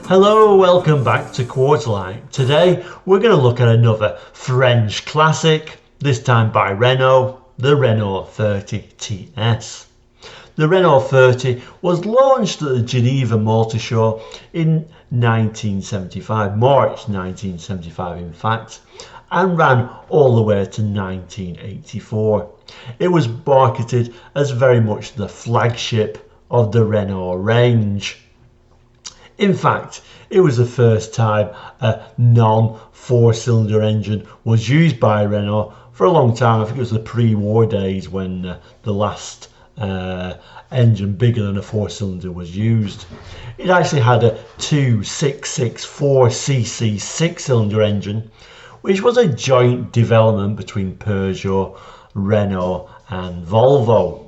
Hello, welcome back to Quartzlight. Today we're going to look at another French classic, this time by Renault, the Renault 30 TS. The Renault 30 was launched at the Geneva Motor Show in 1975, March 1975 in fact, and ran all the way to 1984. It was marketed as very much the flagship of the Renault range. In fact, it was the first time a non-four-cylinder engine was used by Renault for a long time. I think it was the pre-war days when the last engine bigger than a four-cylinder was used. It actually had a 2664cc six-cylinder engine, which was a joint development between Peugeot, Renault and Volvo.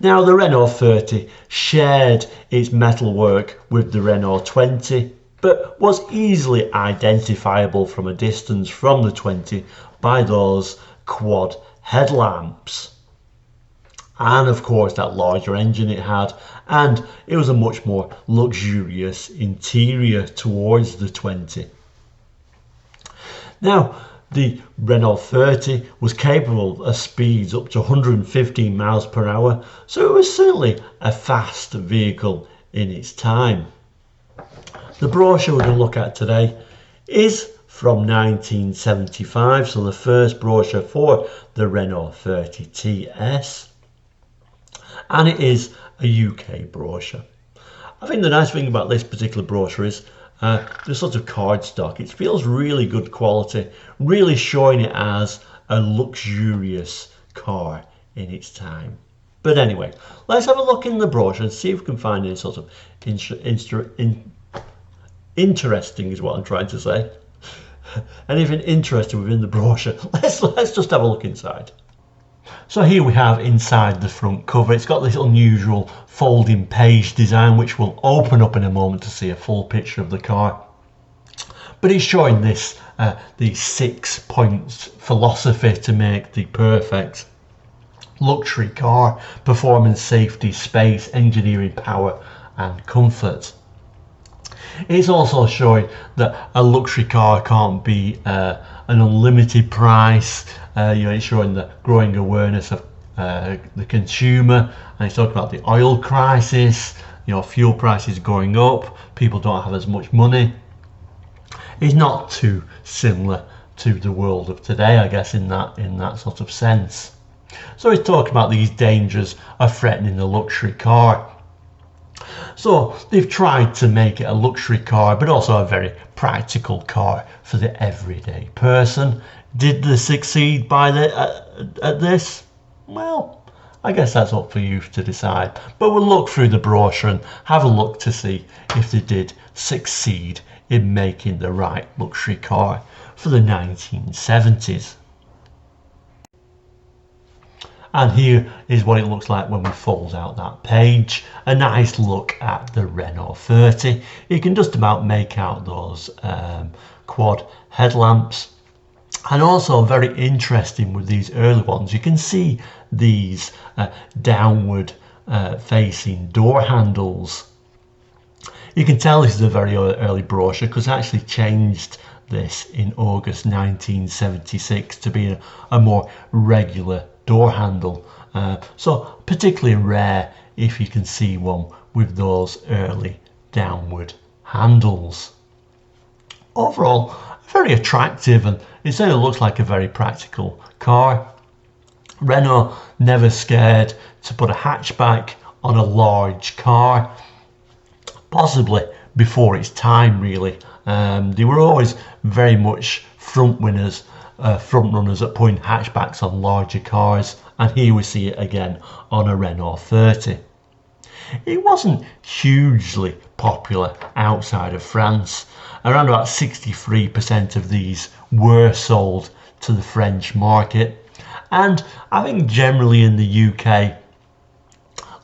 Now, the Renault 30 shared its metalwork with the Renault 20, but was easily identifiable from a distance from the 20 by those quad headlamps. And of course that larger engine it had, and it was a much more luxurious interior towards the 20. Now, the Renault 30 was capable of speeds up to 115 miles per hour, so it was certainly a fast vehicle in its time. The brochure we're going to look at today is from 1975, so the first brochure for the Renault 30 TS, and it is a UK brochure. I think the nice thing about this particular brochure is the sort of cardstock. It feels really good quality, really showing it as a luxurious car in its time. But anyway, let's have a look in the brochure and see if we can find any sort of interesting is what I'm trying to say. Anything interesting within the brochure. Let's just have a look inside. So here we have inside the front cover. It's got this unusual folding page design, which will open up in a moment to see a full picture of the car. But it's showing this the 6 points philosophy to make the perfect luxury car: performance, safety, space, engineering, power and comfort. It's also showing that a luxury car can't be an unlimited price. It's showing the growing awareness of the consumer, and it's talking about the oil crisis, fuel prices going up, people don't have as much money. It's not too similar to the world of today, I guess, in that sort of sense. So it's talking about these dangers of threatening the luxury car. So they've tried to make it a luxury car, but also a very practical car for the everyday person. Did they succeed at this? Well, I guess that's up for you to decide. But we'll look through the brochure and have a look to see if they did succeed in making the right luxury car for the 1970s. And here is what it looks like when we fold out that page. A nice look at the Renault 30. You can just about make out those quad headlamps. And also very interesting with these early ones, you can see these downward facing door handles. You can tell this is a very early brochure because I actually changed this in August 1976 to be a more regular door handle. So particularly rare if you can see one with those early downward handles. Overall, very attractive, and it certainly looks like a very practical car. Renault never scared to put a hatchback on a large car, possibly before its time really. They were always very much front runners at putting hatchbacks on larger cars, and here we see it again on a Renault 30. It wasn't hugely popular outside of France. Around about 63% of these were sold to the French market, and I think generally in the UK,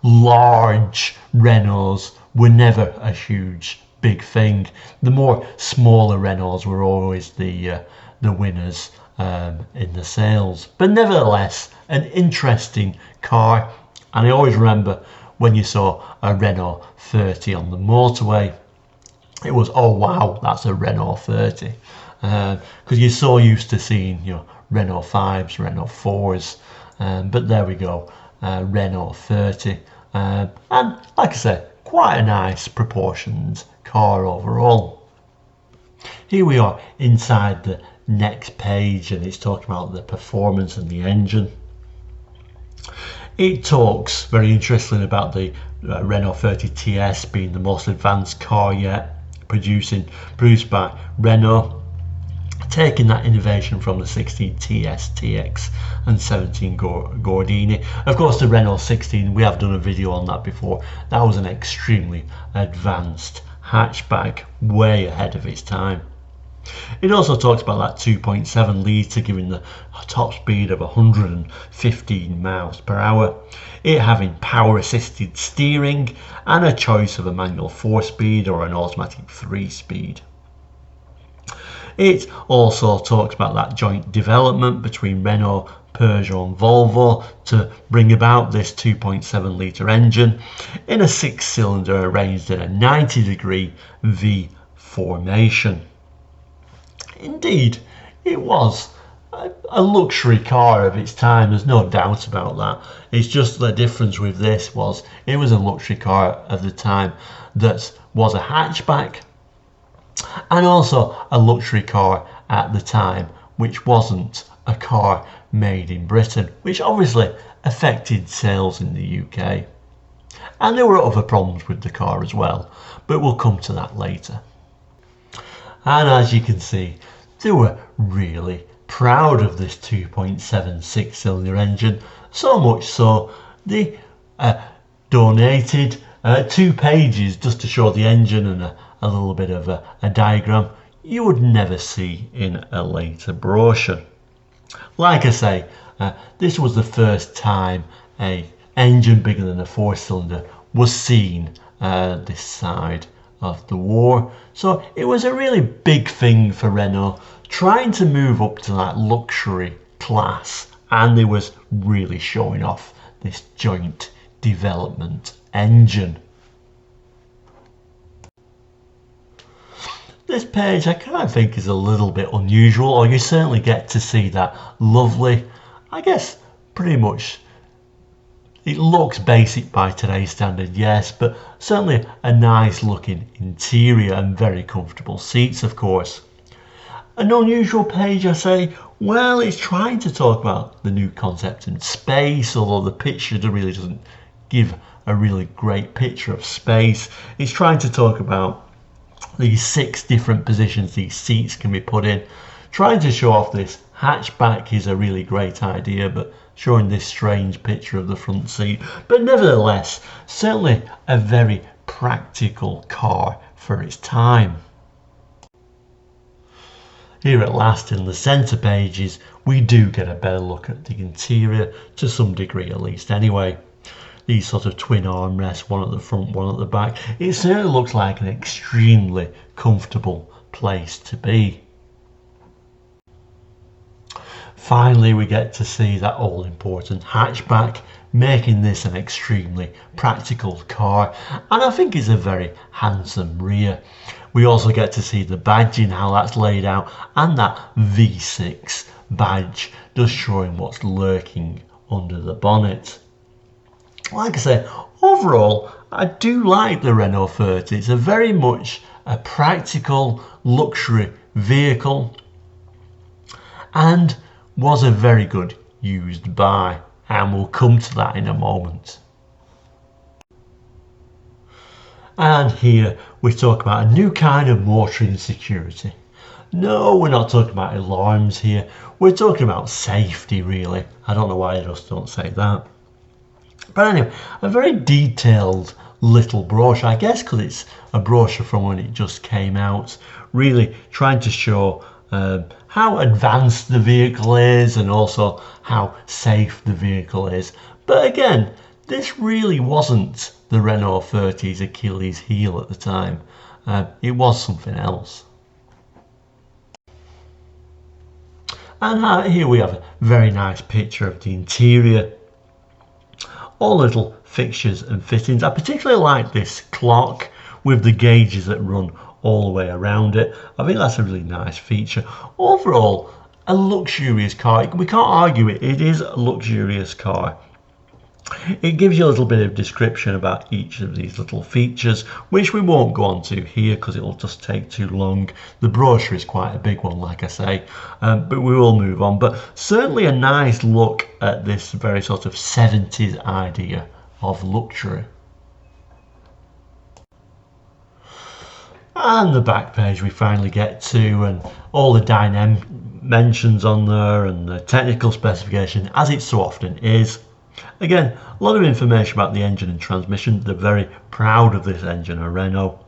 large Renaults were never a huge big thing. The more smaller Renaults were always the winners in the sales. But nevertheless, an interesting car. And I always remember when you saw a Renault 30 on the motorway, it was, oh wow, that's a Renault 30. Because you're so used to seeing, you know, Renault 5s, Renault 4s. But there we go, Renault 30. And like I said, quite a nice proportioned car overall. Here we are inside the next page, and it's talking about the performance and the engine. It talks very interestingly about the Renault 30 TS being the most advanced car yet, produced by Renault, taking that innovation from the 16 TS, TX and 17 Gordini. Of course, the Renault 16, we have done a video on that before. That was an extremely advanced hatchback, way ahead of its time. It also talks about that 2.7 litre giving the top speed of 115 miles per hour, it having power assisted steering and a choice of a manual 4-speed or an automatic 3-speed. It also talks about that joint development between Renault, Peugeot and Volvo to bring about this 2.7 litre engine in a 6-cylinder arranged in a 90-degree V formation. Indeed, it was a luxury car of its time, there's no doubt about that. It's just the difference with this was it was a luxury car of the time that was a hatchback, and also a luxury car at the time which wasn't a car made in Britain, which obviously affected sales in the UK. And there were other problems with the car as well, but we'll come to that later. And as you can see, they were really proud of this 2.7 6-cylinder engine, so much so they donated 2 pages just to show the engine and a little bit of a diagram you would never see in a later brochure. Like I say, this was the first time an engine bigger than a 4-cylinder was seen this side of the war, so it was a really big thing for Renault trying to move up to that luxury class, and they was really showing off this joint development engine. This page I kind of think is a little bit unusual, or you certainly get to see that lovely, I guess pretty much it looks basic by today's standard, yes, but certainly a nice looking interior and very comfortable seats, of course. An unusual page, I say, well, it's trying to talk about the new concept in space, although the picture really doesn't give a really great picture of space. It's trying to talk about these 6 different positions these seats can be put in. Trying to show off this hatchback is a really great idea, but showing this strange picture of the front seat. But nevertheless, certainly a very practical car for its time. Here at last in the centre pages, we do get a better look at the interior, to some degree at least anyway. These sort of twin armrests, one at the front, one at the back. It certainly looks like an extremely comfortable place to be. Finally, we get to see that all-important hatchback, making this an extremely practical car, and I think it's a very handsome rear. We also get to see the badging, how that's laid out, and that V6 badge, just showing what's lurking under the bonnet. Like I say, overall, I do like the Renault 30. It's a very much a practical luxury vehicle and was a very good used buy, and we'll come to that in a moment. And here we talk about a new kind of motoring security. No, we're not talking about alarms here, we're talking about safety really. I don't know why I just don't say that. But anyway, a very detailed little brochure, I guess because it's a brochure from when it just came out, really trying to show how advanced the vehicle is and also how safe the vehicle is. But again, this really wasn't the Renault 30's Achilles heel at the time. It was something else. And here we have a very nice picture of the interior. All little fixtures and fittings. I particularly like this clock with the gauges that run all the way around it. I think that's a really nice feature. Overall, a luxurious car. We can't argue it. It is a luxurious car. It gives you a little bit of description about each of these little features, which we won't go on to here because it'll just take too long. The brochure is quite a big one, like I say, but we will move on. But certainly a nice look at this very sort of 70s idea of luxury. And the back page we finally get to, and all the dimensions on there and the technical specification, as it so often is. Again, a lot of information about the engine and transmission. They're very proud of this engine at Renault.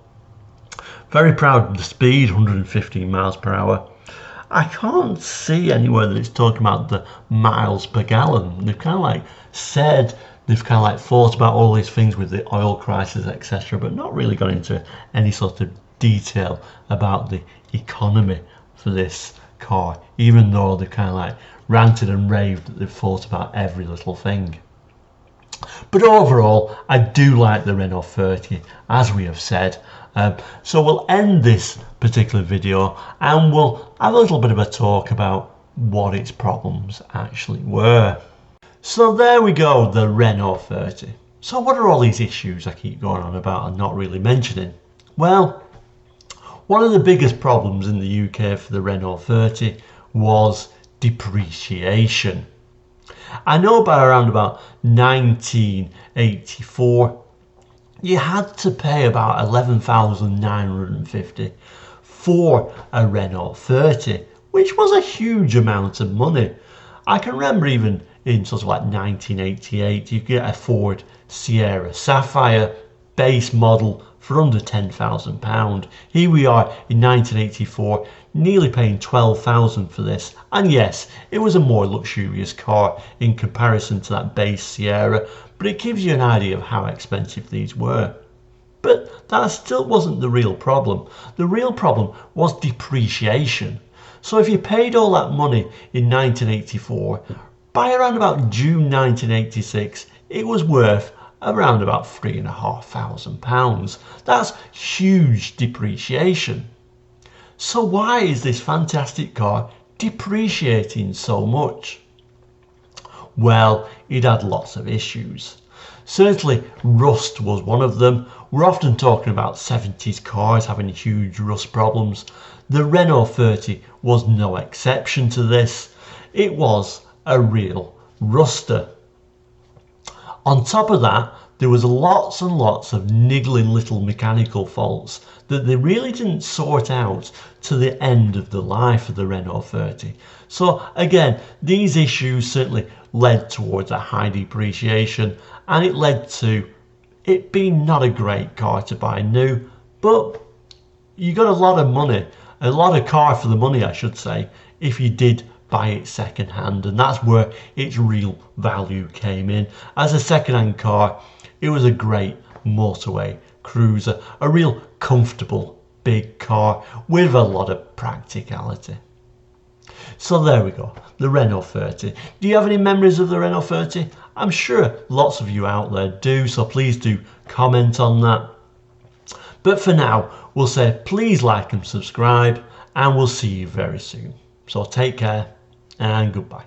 Very proud of the speed, 115 miles per hour. I can't see anywhere that it's talking about the miles per gallon. They've kind of like said, they've kind of like thought about all these things with the oil crisis, etc., but not really gone into any sort of detail about the economy for this car, even though they've kind of like ranted and raved that they've thought about every little thing. But overall, I do like the Renault 30, as we have said. So we'll end this particular video and we'll have a little bit of a talk about what its problems actually were. So there we go, the Renault 30. So what are all these issues I keep going on about and not really mentioning? Well, one of the biggest problems in the UK for the Renault 30 was depreciation. I know by around about 1984, you had to pay about 11,950 for a Renault 30, which was a huge amount of money. I can remember even in sort of like 1988, you could get a Ford Sierra Sapphire base model for under £10,000. Here we are in 1984, nearly paying £12,000 for this. And yes, it was a more luxurious car in comparison to that base Sierra, but it gives you an idea of how expensive these were. But that still wasn't the real problem. The real problem was depreciation. So if you paid all that money in 1984, by around about June 1986, it was worth around about £3,500. That's huge depreciation. So why is this fantastic car depreciating so much? Well, it had lots of issues. Certainly rust was one of them. We're often talking about 70s cars having huge rust problems. The Renault 30 was no exception to this. It was a real ruster. On top of that, there was lots and lots of niggling little mechanical faults that they really didn't sort out to the end of the life of the Renault 30. So again, these issues certainly led towards a high depreciation, and it led to it being not a great car to buy new, but you got a lot of money, a lot of car for the money I should say, if you did buy it second hand, and that's where its real value came in. As a second hand car, it was a great motorway cruiser, a real comfortable big car with a lot of practicality. So there we go, the Renault 30. Do you have any memories of the Renault 30? I'm sure lots of you out there do, so please do comment on that. But for now, we'll say please like and subscribe, and we'll see you very soon. So take care and goodbye.